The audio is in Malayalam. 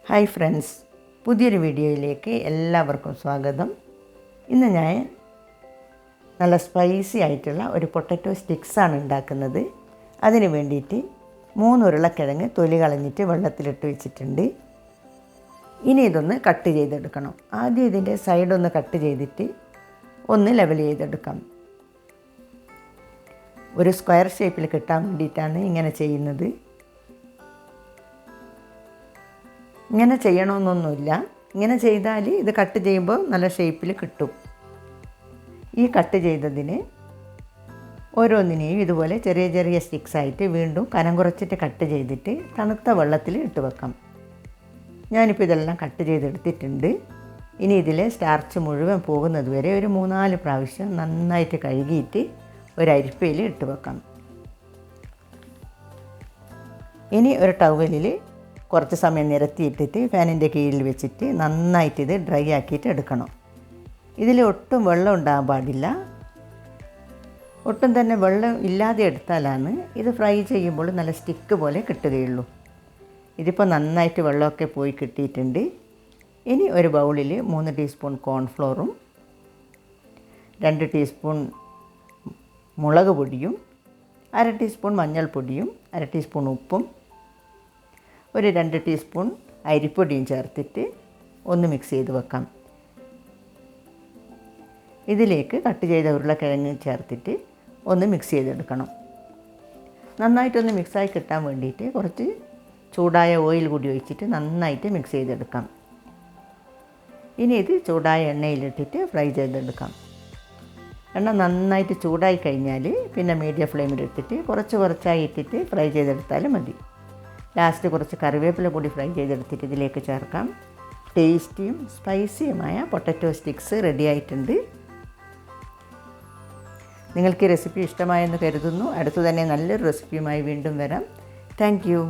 ഹായ് ഫ്രണ്ട്സ്, പുതിയൊരു വീഡിയോയിലേക്ക് എല്ലാവർക്കും സ്വാഗതം. ഇന്ന് ഞാൻ നല്ല സ്പൈസി ആയിട്ടുള്ള ഒരു പൊട്ടറ്റോ സ്റ്റിക്സാണ് ഉണ്ടാക്കുന്നത്. അതിന് വേണ്ടിയിട്ട് 3 ഉരുളക്കിഴങ്ങ് തൊലി കളഞ്ഞിട്ട് വെള്ളത്തിലിട്ട് വെച്ചിട്ടുണ്ട്. ഇനി ഇതൊന്ന് കട്ട് ചെയ്തെടുക്കണം. ആദ്യം ഇതിൻ്റെ സൈഡൊന്ന് കട്ട് ചെയ്തിട്ട് ഒന്ന് ലെവൽ ചെയ്തെടുക്കാം. ഒരു സ്ക്വയർ ഷേപ്പിൽ കിട്ടാൻ വേണ്ടിയിട്ടാണ് ഇങ്ങനെ ചെയ്യുന്നത്. ഇങ്ങനെ ചെയ്യണമെന്നൊന്നുമില്ല. ഇങ്ങനെ ചെയ്താൽ ഇത് കട്ട് ചെയ്യുമ്പോൾ നല്ല ഷേപ്പിൽ കിട്ടും. ഈ കട്ട് ചെയ്തതിന് ഓരോന്നിനെയും ഇതുപോലെ ചെറിയ ചെറിയ സ്റ്റിക്സായിട്ട് വീണ്ടും കനം കുറച്ചിട്ട് കട്ട് ചെയ്തിട്ട് തണുത്ത വെള്ളത്തിൽ ഇട്ട് വെക്കാം. ഞാനിപ്പോൾ ഇതെല്ലാം കട്ട് ചെയ്തെടുത്തിട്ടുണ്ട്. ഇനി ഇതിലെ സ്റ്റാർച്ച് മുഴുവൻ പോകുന്നത് വരെ ഒരു 3-4 പ്രാവശ്യം നന്നായിട്ട് കഴുകിയിട്ട് ഒരു അരിപ്പയിൽ ഇട്ട് വെക്കാം. ഇനി ഒരു ടവലിൽ കുറച്ച് സമയം നിരത്തിയിട്ടിട്ട് ഫാനിൻ്റെ കീഴിൽ വെച്ചിട്ട് നന്നായിട്ട് ഇത് ഡ്രൈ ആക്കിയിട്ട് എടുക്കണം. ഇതിൽ ഒട്ടും വെള്ളം ഉണ്ടാകാൻ പാടില്ല. ഒട്ടും തന്നെ വെള്ളം ഇല്ലാതെ എടുത്താലാണ് ഇത് ഫ്രൈ ചെയ്യുമ്പോൾ നല്ല സ്റ്റിക്ക് പോലെ കിട്ടുകയുള്ളൂ. ഇതിപ്പോൾ നന്നായിട്ട് വെള്ളമൊക്കെ പോയി കിട്ടിയിട്ടുണ്ട്. ഇനി ഒരു ബൗളിൽ 3 ടീസ്പൂൺ കോൺഫ്ലോറും 2 ടീസ്പൂൺ മുളക് പൊടിയും 1/2 ടീസ്പൂൺ മഞ്ഞൾപ്പൊടിയും 1/2 ടീസ്പൂൺ ഉപ്പും ഒരു 2 ടീസ്പൂൺ അരിപ്പൊടിയും ചേർത്തിട്ട് ഒന്ന് മിക്സ് ചെയ്ത് വെക്കാം. ഇതിലേക്ക് കട്ട് ചെയ്ത ഉരുളക്കിഴങ്ങ് ചേർത്തിട്ട് ഒന്ന് മിക്സ് ചെയ്തെടുക്കണം. നന്നായിട്ടൊന്ന് മിക്സായി കിട്ടാൻ വേണ്ടിയിട്ട് കുറച്ച് ചൂടായ ഓയിൽ കൂടി ഒഴിച്ചിട്ട് നന്നായിട്ട് മിക്സ് ചെയ്തെടുക്കാം. ഇനി ഇത് ചൂടായ എണ്ണയിലിട്ടിട്ട് ഫ്രൈ ചെയ്തെടുക്കാം. എണ്ണ നന്നായിട്ട് ചൂടായി കഴിഞ്ഞാൽ പിന്നെ മീഡിയം ഫ്ലെയിമിലിട്ടിട്ട് കുറച്ചായി ഇട്ടിട്ട് ഫ്രൈ ചെയ്തെടുത്താലും മതി. ലാസ്റ്റ് കുറച്ച് കറിവേപ്പില കൂടി ഫ്രൈ ചെയ്തെടുത്തിട്ട് ഇതിലേക്ക് ചേർക്കാം. ടേസ്റ്റിയും സ്പൈസിയുമായ പൊട്ടറ്റോ സ്റ്റിക്സ് റെഡി ആയിട്ടുണ്ട്. നിങ്ങൾക്ക് ഈ റെസിപ്പി ഇഷ്ടമായെന്ന് കരുതുന്നു. അടുത്തു തന്നെ നല്ലൊരു റെസിപ്പിയുമായി വീണ്ടും വരാം. Thank you.